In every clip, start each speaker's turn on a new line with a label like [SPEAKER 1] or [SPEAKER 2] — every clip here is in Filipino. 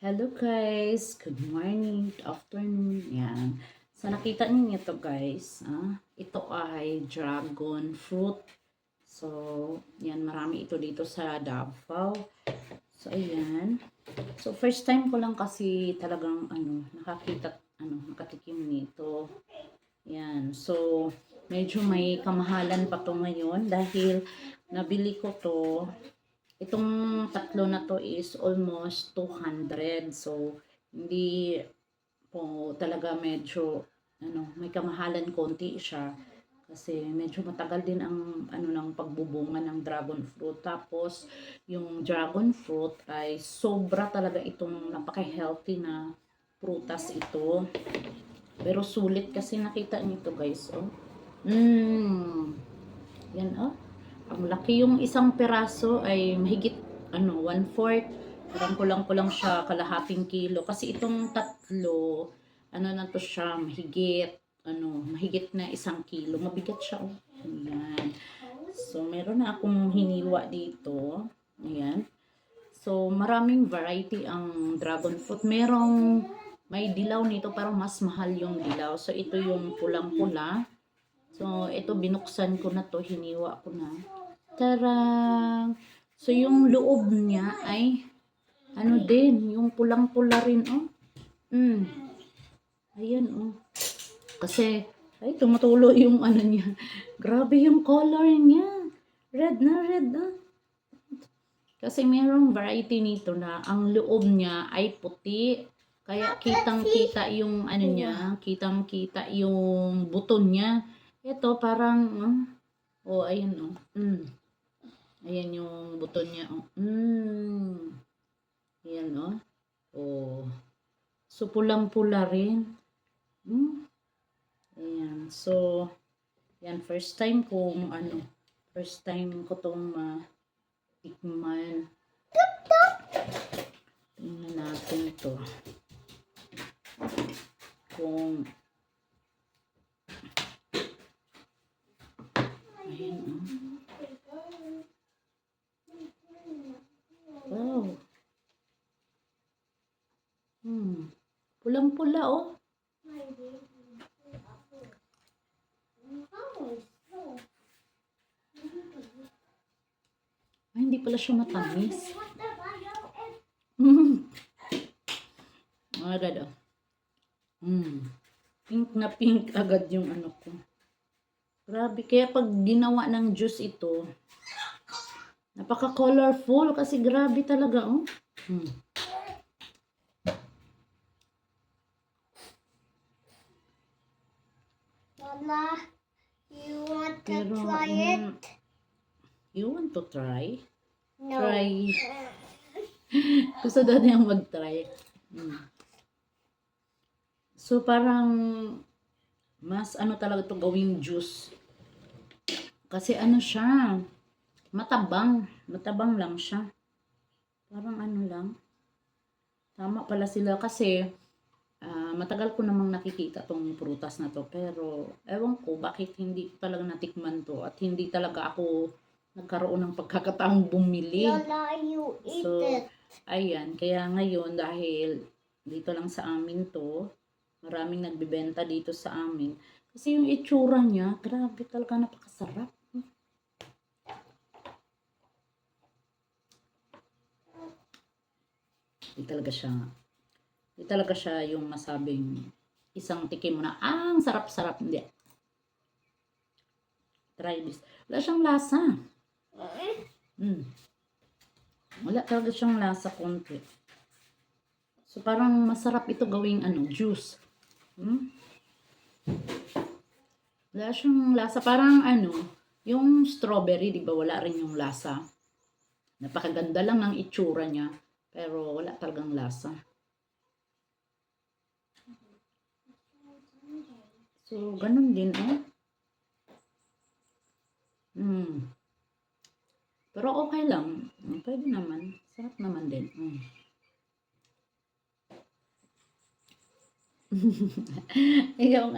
[SPEAKER 1] Hello guys, good morning, good afternoon, yan. So nakita niyo to guys, ito ay dragon fruit. So, yan, marami ito dito sa Davao. So, ayan. So, first time ko lang kasi talagang, nakatikim nito. Yan. So, medyo may kamahalan pa to ngayon dahil nabili ko to. Itong tatlo na to is almost 200. So, hindi po talaga medyo may kamahalan konti siya kasi medyo matagal din ang ng pagbubunga ng dragon fruit. Tapos yung dragon fruit ay sobra talaga itong napaka-healthy na prutas ito. Pero sulit kasi nakita niyo to guys, oh. Yan, oh. Ang laki, yung isang peraso ay mahigit 1/4. Parang kulang-kulang siya kalahating kilo kasi itong tatlo na to siya, mahigit na 1 kilo. Mabigat siya, oh. Ayan. So meron na akong hiniwa dito. Ayan. So maraming variety ang dragon fruit. May dilaw nito, pero mas mahal yung dilaw. So ito yung pulang-pula. So ito binuksan ko na to, hiniwa ko na. Tarang! So, yung loob niya ay, yung pulang-pula rin, oh. Ayan, oh. Kasi, ay, tumutulo yung niya. Grabe yung color niya. Red na red, ah. Kasi mayroong variety nito na ang loob niya ay puti. Kaya kitang-kita yung niya, kitang-kita yung buton niya. Ito parang, ayan, oh. Ayan yung buton niya. Oh. Ayan, oh. Oh. So, pulang-pula rin. Ayan. So, yan. First time kong, first time ko tong tikman. Tingnan natin to. Kung, ayan, oh. Wow. Pulang-pula, oh. Ay, hindi pala siya matamis. Agad, oh. Pink na pink agad yung ko. Grabe, kaya pag ginawa ng juice ito, napaka-colorful kasi grabe talaga, oh.
[SPEAKER 2] Mama, you want to try it?
[SPEAKER 1] You want to try?
[SPEAKER 2] No.
[SPEAKER 1] Try. Gusto daw niyang mag-try. So, parang mas talaga ito gawing juice. Kasi siya, matabang. Matabang lang siya. Parang lang. Tama pala sila kasi matagal ko namang nakikita tong prutas na to. Pero, ewan ko bakit hindi ko talaga natikman to. At hindi talaga ako nagkaroon ng pagkakataong bumili.
[SPEAKER 2] Lola, you eat it.
[SPEAKER 1] Ayan. Kaya ngayon, dahil dito lang sa amin to, maraming nagbibenta dito sa amin. Kasi yung itsura niya, grabe talaga, napakasarap. Hindi talaga siya yung masabing isang tikim mo na, ang sarap-sarap. Hindi. Try this. Wala siyang lasa. Wala talaga siyang lasa konti. So, parang masarap ito gawing juice. Wala siyang lasa. Parang yung strawberry, di ba, wala rin yung lasa. Napakaganda lang ng itsura niya. Pero wala talagang lasa. So, ganun din, oh. Pero okay lang. Pwede naman. Sarap naman din. Yung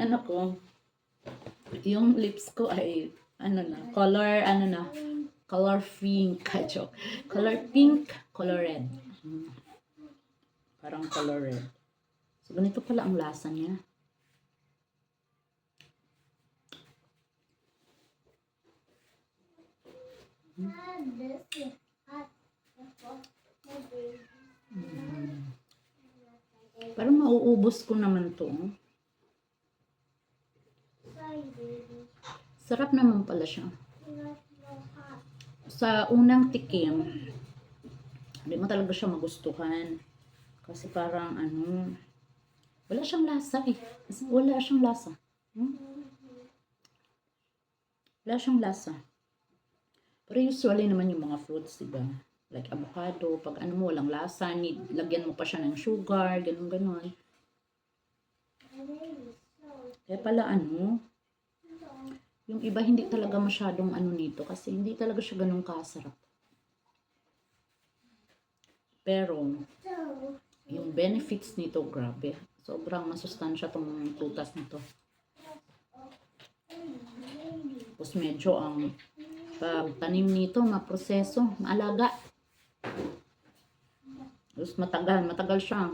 [SPEAKER 1] yung lips ko ay color pink, joke. Color pink, color red. Parang color red. So, ganito pala ang lasa niya.
[SPEAKER 2] This is hot.
[SPEAKER 1] Parang mauubos ko naman to.
[SPEAKER 2] Sorry, baby.
[SPEAKER 1] Sarap naman pala siya.
[SPEAKER 2] Not so hot.
[SPEAKER 1] Sa unang tikim, hindi mo talaga siya magustuhan. Kasi parang wala siyang lasa eh. Kasi wala siyang lasa. Wala siyang lasa. Pero usually naman yung mga fruits, diba? Like avocado, pag mo walang lasa, lagyan mo pa siya ng sugar, ganun-ganon. Kaya pala yung iba hindi talaga masyadong nito kasi hindi talaga siya ganun kasarap. Pero, yung benefits nito, grabe. Sobrang masustansya tong prutas nito. Tapos medyo ang pagtanim nito, maproseso, maalaga. Tapos matagal siya.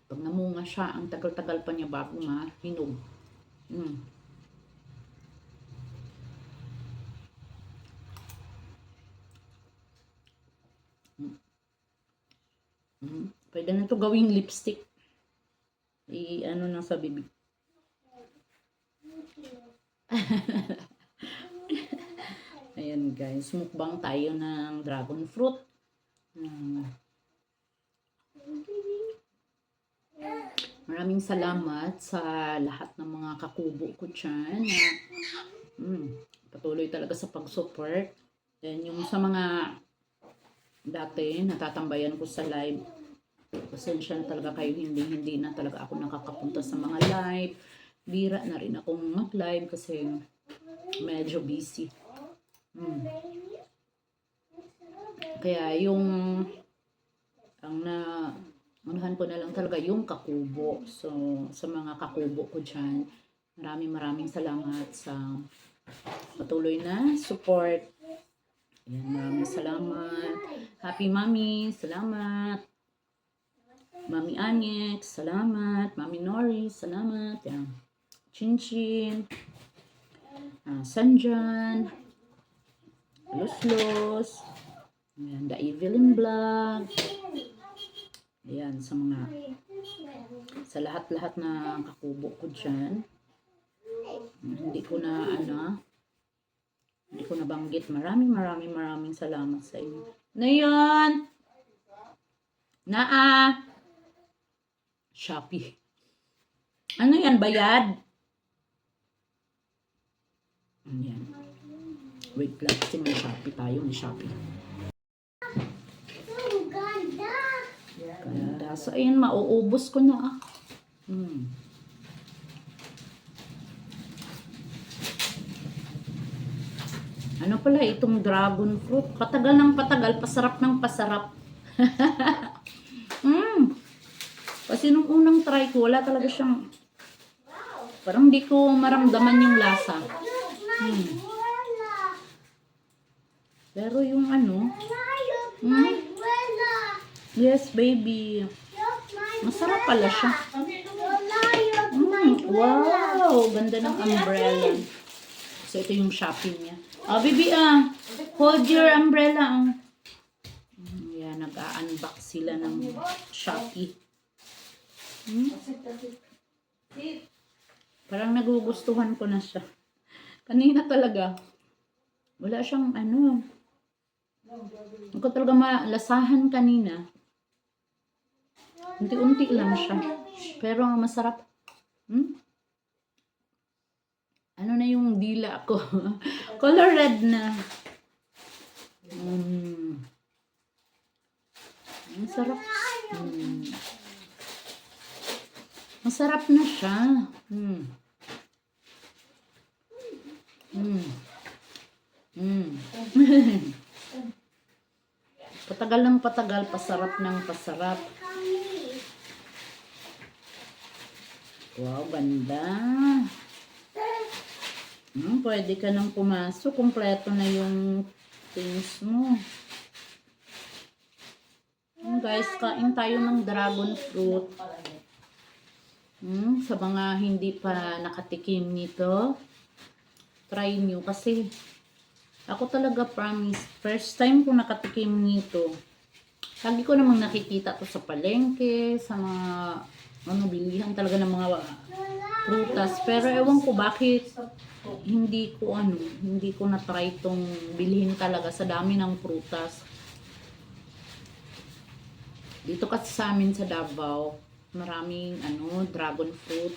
[SPEAKER 1] Pag namunga siya, ang tagal-tagal pa niya bago mahinog. Pwede na ito gawing lipstick. Na sa bibig. Ayan guys, mukbang tayo ng dragon fruit. Maraming salamat sa lahat ng mga kakubo ko dyan na patuloy talaga sa pag-support. Then yung sa mga dati natatambayan ko sa live, pasensya na talaga kayo, hindi na talaga ako nakakapunta sa mga live. Bira na rin akong mag-live kasi medyo busy. Kaya ang unahan ko na lang talaga yung kakubo. So, sa mga kakubo ko dyan, maraming salamat sa patuloy na support. Ayan, maraming salamat. Happy Mami, salamat. Mami Anex, salamat. Mami Nori, salamat. Ayan. Chinchin. Sanjan. Los. Ayan, The Evelyn Vlog. Ayan, sa lahat-lahat na kakubo ko dyan. Hindi ko nabanggit. Maraming salamat sa inyo. Na yun? Shopee. Ano yan? Bayad? Ayan. Wait lang. Kasi may Shopee tayo. May Shopee. Ganda. So, ayun. Mauubos ko na. Ano pala itong dragon fruit? Patagal ng patagal. Pasarap ng pasarap. Kasi nung unang try ko, wala talaga siyang, parang di ko maramdaman yung lasa. Pero yung yes baby, masarap pala siya. Wow, ganda ng umbrella. So ito yung shopping niya. Baby, hold your umbrella. Yan, nag-unbox sila ng Shopee. Parang nagugustuhan ko na siya. Kanina talaga, wala siyang hindi ko talaga malasahan kanina. Unti-unti lang siya. Pero masarap. Ano na yung dila ko? Color red na. Masarap. Masarap na siya. Patagal ng patagal, pasarap ng pasarap. Wow, ganda. Pwede ka nang pumasok. Kumpleto na yung things mo. Ang guys, kain tayo ng dragon fruit. Sa mga hindi pa nakatikim nito, try nyo kasi ako talaga promise, first time ko nakatikim nito. Lagi ko namang nakikita to sa palengke, sa mga bilihan talaga ng mga prutas. Pero ewan ko bakit hindi ko na-try tong bilhin talaga sa dami ng prutas. Dito kasi sa amin sa Davao, maraming dragon fruit.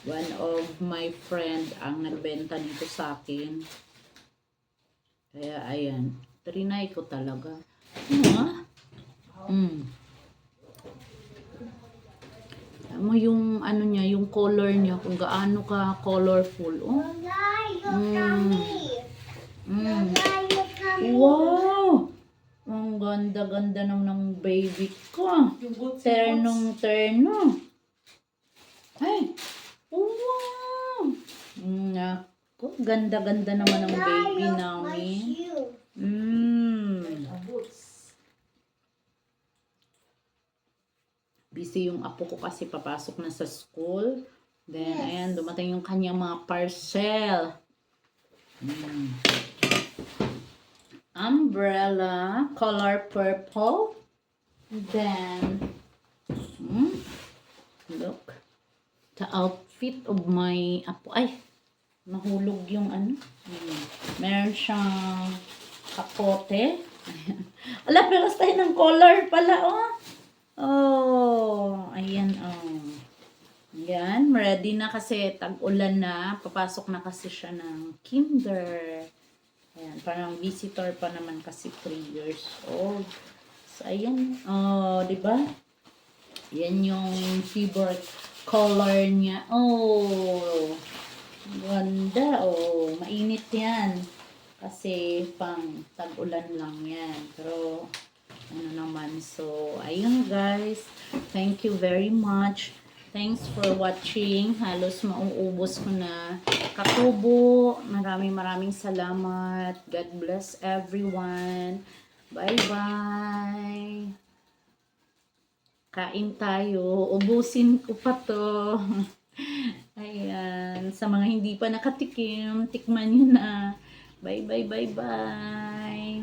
[SPEAKER 1] One of my friend ang nagbenta nito sa akin. Kaya ayan, trinay ko talaga. Alam mo yung niya, yung color niya, kung gaano ka colorful. Oh.
[SPEAKER 2] Lola, your tummy. Lola, your tummy.
[SPEAKER 1] Wow! Ang ganda-ganda naman ng baby ko. Ternong-terno. Ay! Wow! Naku, ganda-ganda naman ng baby namin. Busy yung apo ko kasi papasok na sa school. Then, ayan, dumating yung kanyang mga parcel. Umbrella, color purple. Then, look, the outfit of my apo. Ay, nahulog yung meron siyang kapote. Ala, pero tayo ng color pala, oh. Oh, ayan, oh. Yan, ready na kasi tag-ulan na. Papasok na kasi siya ng kinder. Ayan, parang visitor pa naman kasi 3 years old. So, ayan. Oh, diba? Yan yung favorite color niya. Oh, ganda. Oh, mainit yan. Kasi pang tag-ulan lang yan. Pero, naman. So, ayun guys. Thank you very much. Thanks for watching. Halos mauubos ko na. Kakubo, maraming salamat. God bless everyone. Bye-bye. Kain tayo. Ubusin ko pa to. Ayan. Sa mga hindi pa nakatikim, tikman nyo na. Bye-bye. Bye.